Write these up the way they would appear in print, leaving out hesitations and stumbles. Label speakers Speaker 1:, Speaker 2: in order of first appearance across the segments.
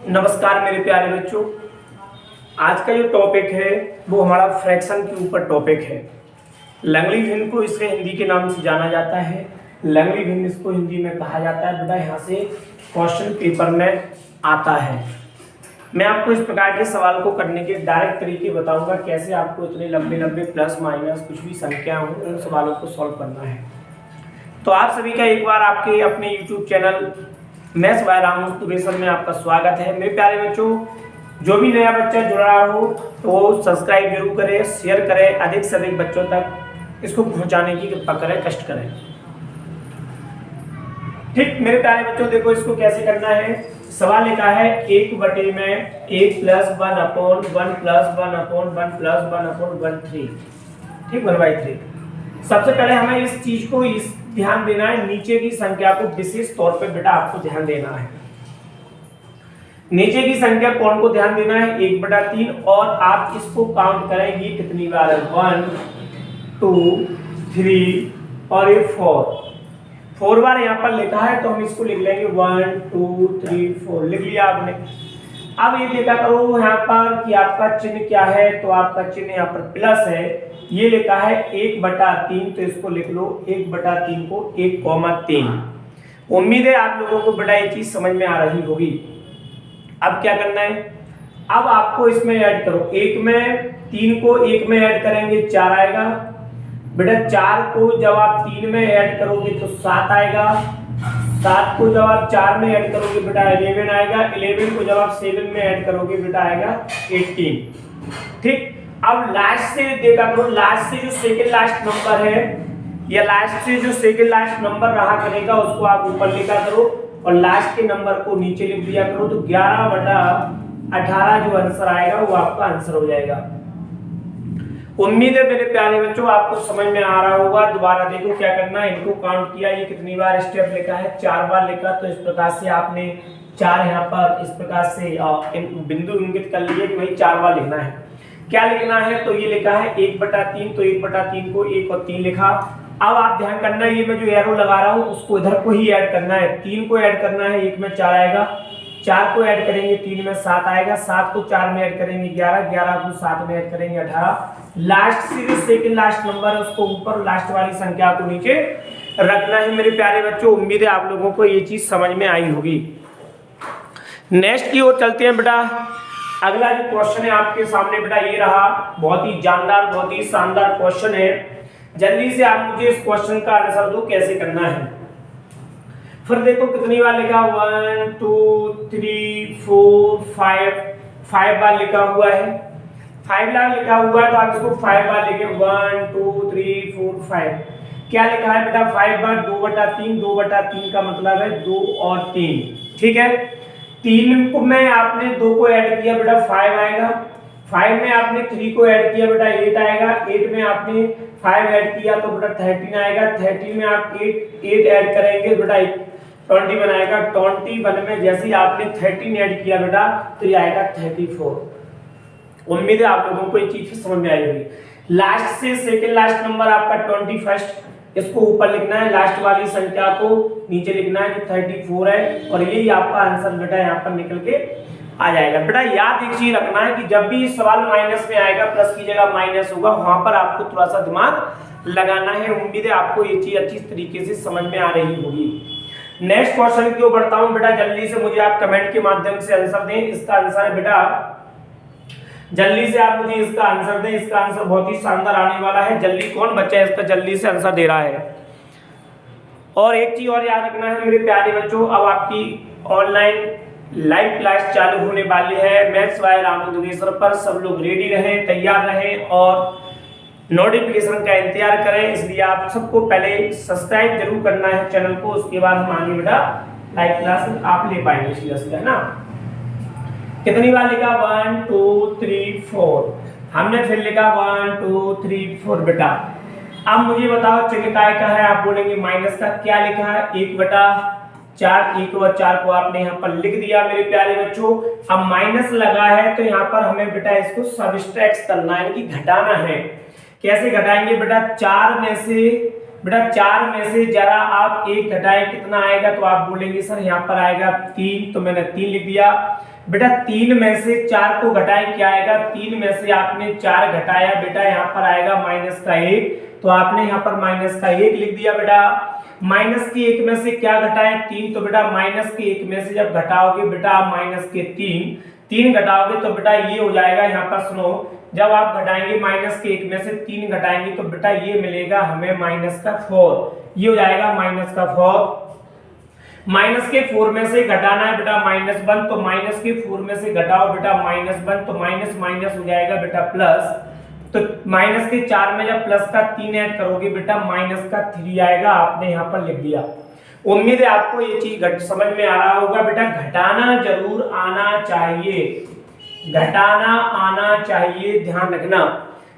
Speaker 1: नमस्कार मेरे प्यारे बच्चों। आज का जो टॉपिक है वो हमारा फ्रैक्शन के ऊपर टॉपिक है। लंगली भिन्न को इसके हिंदी के नाम से जाना जाता है। लंगली भिन्न इसको हिंदी में कहा जाता है। बेटा यहाँ से क्वेश्चन पेपर में आता है। मैं आपको इस प्रकार के सवाल को करने के डायरेक्ट तरीके बताऊंगा, कैसे आपको इतने लंबे लंबे प्लस माइनस कुछ भी संख्या हो उन सवालों को सॉल्व करना है। तो आप सभी का एक बार आपके अपने YouTube channel maths by Ram motivation में आपका स्वागत है। मेरे प्यारे बच्चों, जो भी नया बच्चा जुड़ रहा हो तो वो सब्सक्राइब जरूर करें, शेयर करें, अधिक से अधिक बच्चों तक इसको पहुंचाने की कृपा करें, कष्ट करें। ठीक मेरे प्यारे बच्चों, देखो इसको कैसे करना है। सवाल लिखा है 1/1 + 1/1+1/1+1/3। ठीक 1/3। सबसे पहले हमें इस चीज को ध्यान देना है, नीचे की संख्या को विशेष तौर पे बेटा आपको ध्यान देना है। नीचे की संख्या कौन को ध्यान देना है? 1/3। और आप इसको काउंट करेंगे कितनी बार है? 1 2 3 और ये 4 बार यहाँ पर लिखा है, तो हम इसको लिख लेंगे 1 2 3 4। लिख लिया आपने। अब ये देखा करो यहाँ पर कि आपका चिन्ह क्या है, तो आपका चिन्ह यहाँ पर प्लस है। ये लिखा है 1/3, तो इसको लिख लो 1/3 को 1,3। उम्मीद है आप लोगों को बेटा ये चीज समझ में आ रही होगी। अब क्या करना है? अब आपको इसमें ऐड करो, 3 को 1 में ऐड करेंगे 4 आएगा। बेटा 4 को जब आप 3 में ऐड करोगे तो 7 आएगा। 7 को जब आप 4 में ऐड करोगे बेटा 11 आएगा। 11 को जब आप 7 में ऐड करोगे बेटा आएगा 18। ठीक, अब लास्ट से देखा करो, लास्ट से जो सेकंड लास्ट नंबर है या लास्ट से जो सेकंड लास्ट नंबर रहा करेगा उसको आप ऊपर लिखा करो और लास्ट के नंबर को नीचे लिख दिया करो। तो 11/18 जो आंसर आएगा वो आपका आंसर हो जाएगा। उम्मीद है मेरे प्यारे बच्चों आपको समझ में आ रहा होगा। दोबारा देखो क्या करना है, इनको काउंट किया, ये कितनी बार स्टेप लिखा है? 4 बार लिखा। तो इस प्रकार से आपने 4 यहाँ पर इस प्रकार से बिंदु इंगित कर लिए कि भाई 4 बार लिखना है। क्या लिखना है? तो ये लिखा है 1/3, तो 1/3 को 1 और 3 लिखा। अब आप ध्यान करना, ये मैं जो एरो लगा रहा हूँ उसको इधर को ही ऐड करना है। 3 को ऐड करना है, 1 में 4 आएगा। 4 को ऐड करेंगे 3 में 7 आएगा। 7 को 4 में ऐड करेंगे 11। 11 को 7 में ऐड करेंगे 18। लास्ट से जो सेकंड लास्ट नंबर है उसको ऊपर, लास्ट वाली संख्या को नीचे रखना है मेरे प्यारे बच्चों। उम्मीद है आप लोगों को ये चीज समझ में आई होगी। नेक्स्ट की ओर चलते हैं बेटा। अगला जो क्वेश्चन है आपके सामने बेटा ये रहा, बहुत ही जानदार, बहुत ही शानदार क्वेश्चन है। जल्दी से आप मुझे इस क्वेश्चन का आंसर दो, कैसे करना है। फिर देखो कितनी बार लिखा, 1 2 3 4 5 बार लिखा हुआ है। 5 बार लिखा हुआ है तो आप इसको 5 बार लिखे, 1 2 3 4 5। क्या लिखा है बेटा? 5 बार 2/3। 2/3 का मतलब है 2 और 3। ठीक है, 3 को में आपने 2 को ऐड किया बेटा 5 आएगा। 5 में आपने 3 को ऐड किया बेटा 8 आएगा। 8 में आपने 5 ऐड किया तो बेटा 13 आएगा। 13 में आप 8 ऐड करेंगे बेटा 20 बनाएगा। 21 में जैसे ही आपने 13 ऐड किया बेटा तो ये आएगा 34। उम्मीद है आप लोगों को ये चीज समझ में आई होगी। लास्ट से सेकंड लास्ट नंबर आपका 21, इसको ऊपर लिखना है, लास्ट वाली संख्या को नीचे लिखना है जो 34 है, और यही आपका आंसर बेटा यहाँ पर निकल के आ जाएगा। बेटा याद एक चीज रखना है कि जब भी सवाल माइनस में आएगा, प्लस की जगह माइनस होगा, वहां पर आपको थोड़ा सा दिमाग लगाना है। उम्मीद है आपको ये चीज अच्छी तरीके से समझ में आ रही होगी। नेक्स्ट क्वेश्चन की ओर बढ़ता हूं बेटा। जल्दी से मुझे आप कमेंट के माध्यम से आंसर दें। इसका आंसर है बेटा, जल्दी से आप मुझे इसका आंसर दें। इसका आंसर बहुत ही शानदार आने वाला है। जल्दी कौन बच्चा इसका जल्दी से आंसर दे रहा है? और एक चीज और याद रखना है मेरे प्यारे बच्चों, अब आपकी ऑनलाइन लाइव क्लास चालू होने वाली है मैथ्स बाय राम मोटिवेशन पर। सब लोग रेडी रहें, तैयार रहें और नोटिफिकेशन का इंतजार करें। इसलिए आप सबको पहले सब्सक्राइब जरूर करना है चैनल को, उसके बाद हम आगे बेटा लाइव क्लास आप ले पाएंगे सीधा सीधा ना। कितनी बार लिखा? 1 2 3 4। हमने फिर लिखा 1 2 3 4 बेटा। अब मुझे बताओ चिन्ह काय का है? आप बोलेंगे माइनस का। क्या लिखा है? 1/4। 1 और 4 को आपने यहाँ पर लिख दिया मेरे प्यारे बच्चों। अब माइनस लगा है तो यहाँ पर हमें बेटा इसको सबट्रैक्ट करना है, यानी कि घटाना है। कैसे घटाएंगे बेटा? 4 में से जरा आप 1 घटाएं, कितना आएगा? तो आप बोलेंगे सर यहाँ पर आएगा 3, तो मैंने 3 लिख दिया। बेटा 3 में से 4 को घटाएं, क्या आएगा? 3 में से आपने 4 घटाया बेटा, यहाँ पर आएगा -1, तो आपने यहाँ पर -1 लिख दिया बेटा। -1 में से क्या घटाएं? 3, तो बेटा -1 में से जब घटाओगे बेटा आप -3 घटाओगे तो बेटा ये हो जाएगा, यहाँ पर सुनो, जब आप घटाएंगे -1 में से 3 घटाएंगे तो बेटा ये मिलेगा हमें -4, ये हो जाएगा -4। -4 में से घटाना है बेटा -1, तो -4 में से घटाओ बेटा -1, तो माइनस माइनस हो जाएगा बेटा प्लस, तो -4 में जब प्लस का 3 ऐड करोगे बेटा -3 आएगा, आपने यहाँ पर लिख दिया। उम्मीद है आपको ये चीज समझ में आ रहा होगा बेटा। घटाना जरूर आना चाहिए, घटाना आना चाहिए, ध्यान रखना।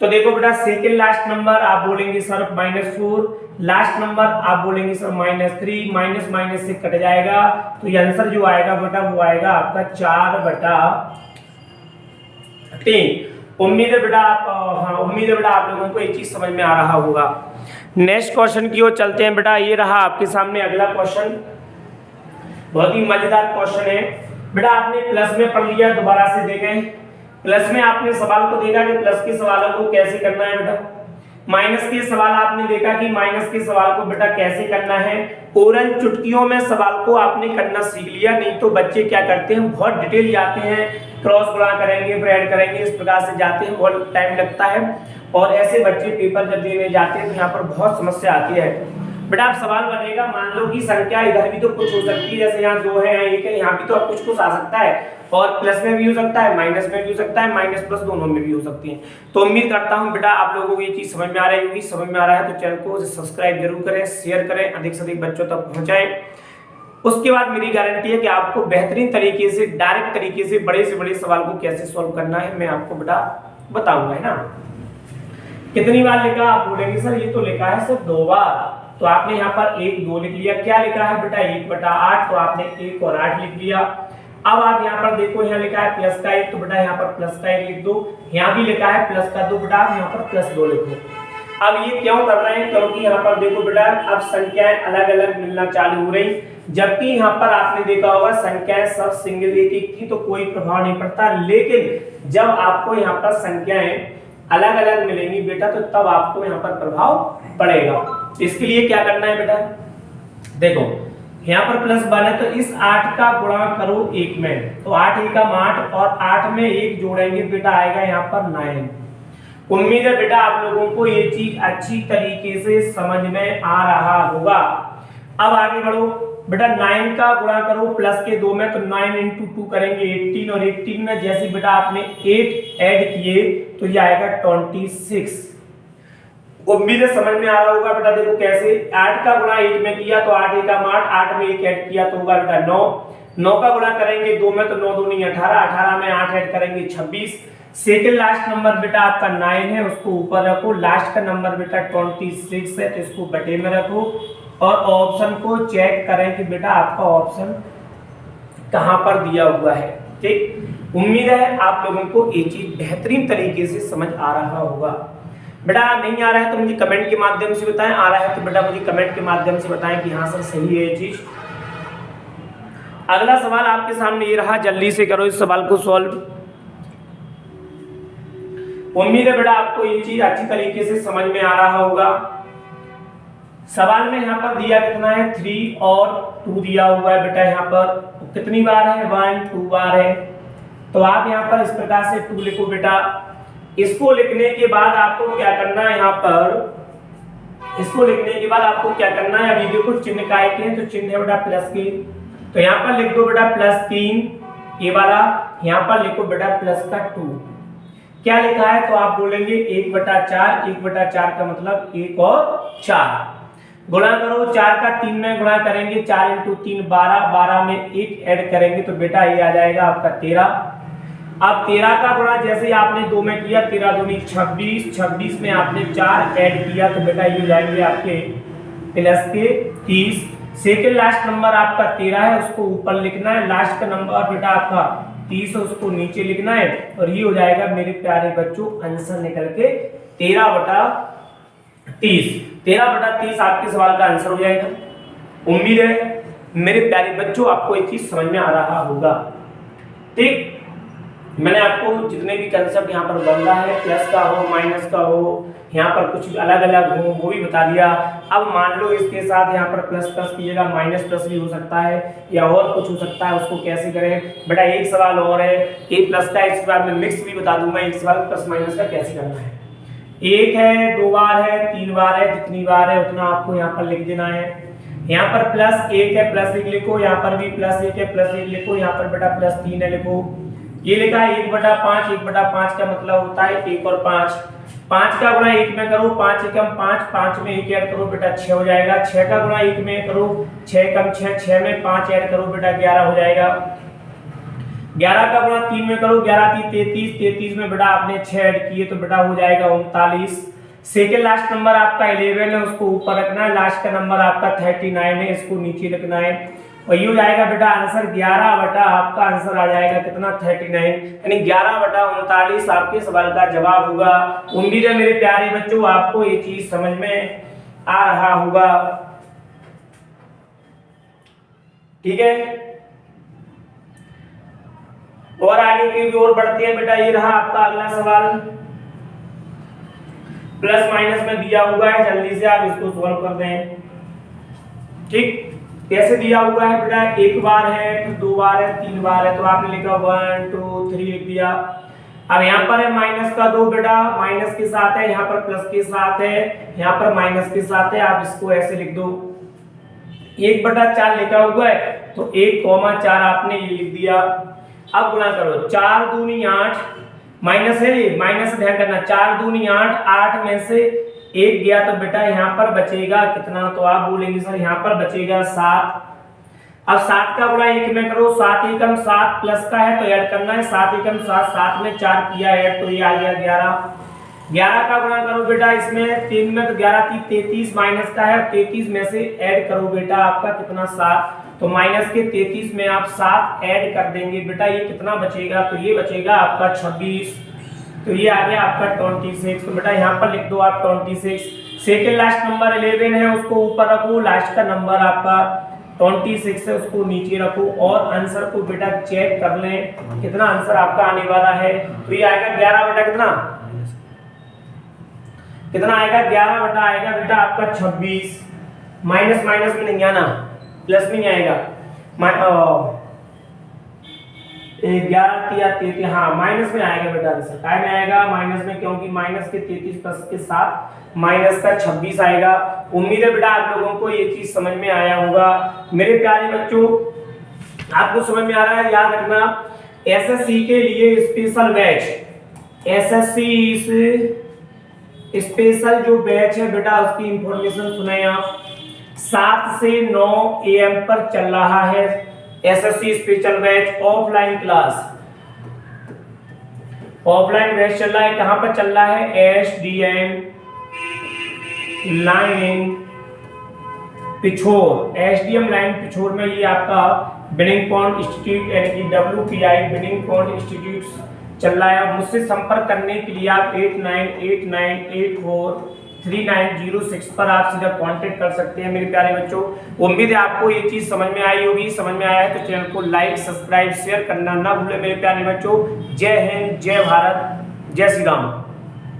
Speaker 1: तो देखो बेटा सेकंड लास्ट नंबर आप बोलेंगे सर -4, लास्ट नंबर आप बोलेंगे सर -3, माइनस माइनस से कट जाएगा, तो ये आंसर जो आएगा बेटा वो आएगा आपका 4/3। उम्मीद है बेटा आप लोगों को एक चीज समझ में आ रहा होगा। नेक्स्ट क्वेश्चन की ओर चलते हैं बेटा। ये रहा आपके सामने अगला क्वेश्चन, बहुत ही मजेदार क्वेश्चन है बेटा। आपने प्लस में पढ़ लिया, दोबारा से देखें। प्लस में आपने सवाल को देखा कि प्लस के सवालों को कैसे करना है बेटा। माइनस के सवाल आपने देखा कि माइनस के सवाल को बेटा कैसे करना है। ओरल चुटकियों में सवाल को आपने करना सीख लिया, नहीं तो बच्चे क्या करते हैं, बहुत डिटेल जाते हैं, क्रॉस गुणा करेंगे, फिर ऐड करेंगे, इस प्रकार से जाते हैं, बहुत टाइम लगता है, और ऐसे बच्चे पेपर जब देने जाते हैं तो यहाँ पर बहुत समस्या आती है बेटा। आप सवाल बनेगा, मान लो कि संख्या इधर भी तो कुछ हो सकती है, जैसे यहाँ 2 है, 1 है, यहाँ भी तो कुछ आ सकता है, और प्लस में भी हो सकता है, माइनस में भी हो सकता है, माइनस प्लस दोनों में भी हो सकती है। तो उम्मीद करता हूँ बेटा आप लोगों को ये चीज समझ में आ रही होगी। समझ में आ रहा है तो चैनल को सब्सक्राइब जरूर करें, शेयर करें, अधिक से अधिक बच्चों तक पहुंचाएं। उसके बाद मेरी गारंटी है कि आपको बेहतरीन तरीके से, डायरेक्ट तरीके से बड़े से बड़े सवाल को कैसे सॉल्व करना है मैं आपको बेटा बताऊंगा, है ना। कितनी बार लिखा? आप बोलेंगे सर ये तो लिखा है सिर्फ 2 बार, तो आपने यहाँ पर 1 2 लिख लिया। क्या लिखा है बेटा? 1/8, तो आपने 1 और 8 लिख लिया। अब आप यहाँ पर देखो, यहाँ लिखा है प्लस का 1, तो बेटा यहाँ पर प्लस का 1 लिख दो। यहाँ भी लिखा है प्लस का 2, बेटा आप यहाँ पर +2 लिखो। अब ये क्यों कर रहे हैं? क्योंकि यहाँ पर देखो बेटा अब संख्याएं अलग अलग मिलना चालू हो रही, जबकि यहाँ पर आपने देखा होगा संख्याएं सब सिंगल एक एक थी तो कोई प्रभाव नहीं पड़ता, लेकिन जब आपको यहाँ पर संख्याएं अलग अलग मिलेंगी बेटा तो तब आपको यहाँ पर प्रभाव पड़ेगा। इसके लिए क्या करना है बेटा, देखो यहाँ पर +1 है, तो इस 8 का गुणा करो 1 में, तो 8 एकम 8 और 8 में 1 जोड़ेंगे बेटा आएगा यहाँ पर 9। उम्मीद है बेटा आप लोगों को ये चीज अच्छी तरीके से समझ में आ रहा होगा। अब आगे बढ़ो बेटा, 9 का गुणा करो प्लस के 2 में, तो 9 × 2 करेंगे 18, और 18 में जैसे बेटा आपने 8 ऐड किए तो ये आएगा 26। उम्मीद है समझ में आ रहा होगा बेटा। देखो कैसे, 8 का गुणा 1 में किया तो 8 एकम 8, 8 में 1 ऐड किया तो होगा बेटा 9। 9 का गुणा करेंगे 2 में, तो 9 2 नहीं 18, 18 में 8 ऐड करेंगे 26। सेकंड लास्ट नंबर बेटा आपका 9 है, उसको ऊपर रखो। लास्ट का नंबर बेटा 26 है, तो इसको बटे में रखो, और ऑप्शन को चेक करें कि बेटा आपका ऑप्शन कहां पर दिया हुआ है। ठीक, उम्मीद है आप लोगों को ये चीज बेहतरीन तरीके से समझ आ रहा होगा। बेटा नहीं आ रहा है तो मुझे कमेंट के माध्यम से बताएं, आ रहा है तो बेटा मुझे कमेंट के माध्यम से बताएं कि हाँ सर सही है ये चीज। अगला सवाल आपके सामने ये रहा, जल्दी से करो इस सवाल को सॉल्व। उम्मीद है बेटा आपको ये चीज अच्छी तरीके से समझ में आ रहा होगा। सवाल में यहाँ पर दिया कितना है, 3 और 2 दिया हुआ है बेटा। यहाँ पर कितनी बार है, 1 2 बार है, तो आप यहाँ पर इस प्रकार से 2 लिखो बेटा। इसको लिखने के बाद आपको क्या करना है, यहाँ पर इसको लिखने के बाद आपको क्या करना है, अभी देखो चिन्ह काय के हैं, तो चिन्ह है बेटा प्लस के, तो यहाँ पर लिख दो बेटा +3 ये वाला, यहाँ पर लिखो बेटा प्लस का 2। क्या लिखा है, तो आप बोलेंगे 1/4, 1/4 का मतलब 1 और 4 गुणा करो। 4 का 3 में गुणा करेंगे, 4 × 3 12, 12 में 1 ऐड करेंगे तो बेटा ये आ जाएगा आपका 13। अब 13 का गुणा जैसे आपने 2 में किया, 13 दूनी 26, 26 में आपने 4 ऐड किया तो बेटा ये जाएंगे आपके प्लस के 30। सेकंड लास्ट नंबर आपका 13 है, उसको ऊपर लिखना है। लास्ट का नंबर बेटा आपका 30 है, उसको नीचे लिखना है, और ये हो जाएगा मेरे प्यारे बच्चों आंसर निकल के 13/30। 13/30 आपके सवाल का आंसर हो जाएगा। उम्मीद है मेरे प्यारे बच्चों आपको ये चीज समझ में आ रहा होगा। ठीक, मैंने आपको जितने भी कंसेप्ट यहाँ पर बन रहा है, प्लस का हो माइनस का हो, यहाँ पर कुछ अलग अलग हो वो भी बता दिया। अब मान लो इसके साथ यहाँ पर प्लस प्लस कीजिएगा, माइनस प्लस भी हो सकता है या और कुछ हो सकता है, उसको कैसे करें बेटा। एक सवाल और है ए प्लस का, इसके बाद में मिक्स भी बता दूंगा, एक सवाल प्लस माइनस का कैसे करना है। एक है, दो बार है, तीन बार है, जितनी बार है उतना आपको यहाँ पर लिख देना है। यहाँ पर प्लस एक है, प्लस एक लिखो, यहाँ पर भी प्लस एक है, प्लस एक लिखो, यहाँ पर बेटा प्लस तीन है लिखो। ये लिखा है 1/5, 1/5 का मतलब होता है 1 और 5, 5 का गुणा 1 में करो, 5 एकम 5, 5 में 1 ऐड करो बेटा 6 हो जाएगा। 6 का गुणा 1 में करो, 6 एकम 6, 6 में 5 ऐड करो बेटा 11 हो जाएगा। 11 का गुणा 3 में करो, 11 3 33, 33 में बेटा आपने 6 ऐड किए तो बेटा हो जाएगा 39। सेकेंड लास्ट नंबर आपका 11 है, उसको ऊपर रखना है। लास्ट का नंबर आपका 39 है, इसको नीचे लिखना है। और ये हो जाएगा बेटा आंसर 11 बटा आपका आंसर आ जाएगा कितना 39, यानी 11 बटा 39 आपके सवाल का जवाब होगा। उम्मीद है मेरे प्यारे बच्चों आपको ये चीज समझ में आ रहा होगा। ठीक है, और आगे की ओर बढ़ते हैं बेटा। ये रहा आपका अगला सवाल, प्लस माइनस में दिया हुआ है, जल्दी से आप इसको सॉल्व कर दें। ठीक, कैसे दिया हुआ है बेटा, एक बार है, फिर दो बार है, तीन बार है, तो आपने लिखा 1 2 3 लिख दिया। अब यहाँ पर है माइनस का 2 बेटा, माइनस के साथ है, यहाँ पर प्लस के साथ है, यहाँ पर माइनस के साथ है, आप इसको ऐसे लिख दो। 1/4 लिखा हुआ है तो 1,4 आपने ये लिख दिया। अब गुणा करो, 4 दूनी 8, माइनस है ये, माइनस ध्यान करना, 4 दूनी 8, 8 में से 1 गया तो बेटा यहाँ पर बचेगा कितना, तो आप बोलेंगे सर यहाँ पर बचेगा 7। अब 7 का गुणा 1 में करो, 7 एकम 7 प्लस का है तो ऐड करना है, 7 एकम 7, 7 में 4 किया ऐड तो ये आ गया 11। 11 का गुणा करो बेटा इसमें 3 में, तो 11 3 33, माइनस का है, 33 में से ऐड करो बेटा आपका कितना 7, तो माइनस के 33 में आप 7 ऐड कर देंगे बेटा, ये कितना बचेगा, तो ये बचेगा आपका 26, तो ये आ गया आपका 26। तो बेटा यहाँ पर लिख दो आप 26। सेकेंड लास्ट नंबर 11 है, उसको ऊपर रखो, लास्ट का नंबर आपका 26 है, उसको नीचे रखो और आंसर को बेटा चेक कर लें कितना आंसर आपका आने वाला है। तो ये आएगा 11 बटा कितना, कितना आएगा 11 बटा आएगा बेटा आपका 26। माइनस माइनस में नहीं आना, प्लस में नहीं आएगा, 11 या 33, हाँ माइनस में आएगा बेटा आंसर, काय में आएगा माइनस में, क्योंकि माइनस के 33 प्लस के साथ माइनस का 26 आएगा। उम्मीद है बेटा आप लोगों को ये चीज समझ में आया होगा। मेरे प्यारे बच्चों आपको समझ में आ रहा है, याद रखना एसएससी के लिए स्पेशल बैच, एसएससी स्पेशल जो बैच है बेटा उसकी इंफॉर्मेशन सुने आप, 7 से 9 AM पर चल रहा है SSC special batch offline class, offline batch चल रहा है। कहां पर चल रहा है, SDM line Pichhore, SDM line Pichhore में ये आपका बिनिंग पॉइंट इंस्टीट्यूट यानी कि WPI बिनिंग पॉइंट इंस्टीट्यूट चल रहा है। मुझसे संपर्क करने के लिए आप 8989843906 पर आप सीधा कांटेक्ट कर सकते हैं मेरे प्यारे बच्चों। उम्मीद है आपको ये चीज समझ में आई होगी, समझ में आया है तो चैनल को लाइक सब्सक्राइब शेयर करना ना भूले मेरे प्यारे बच्चों। जय हिंद, जय भारत, जय श्री राम।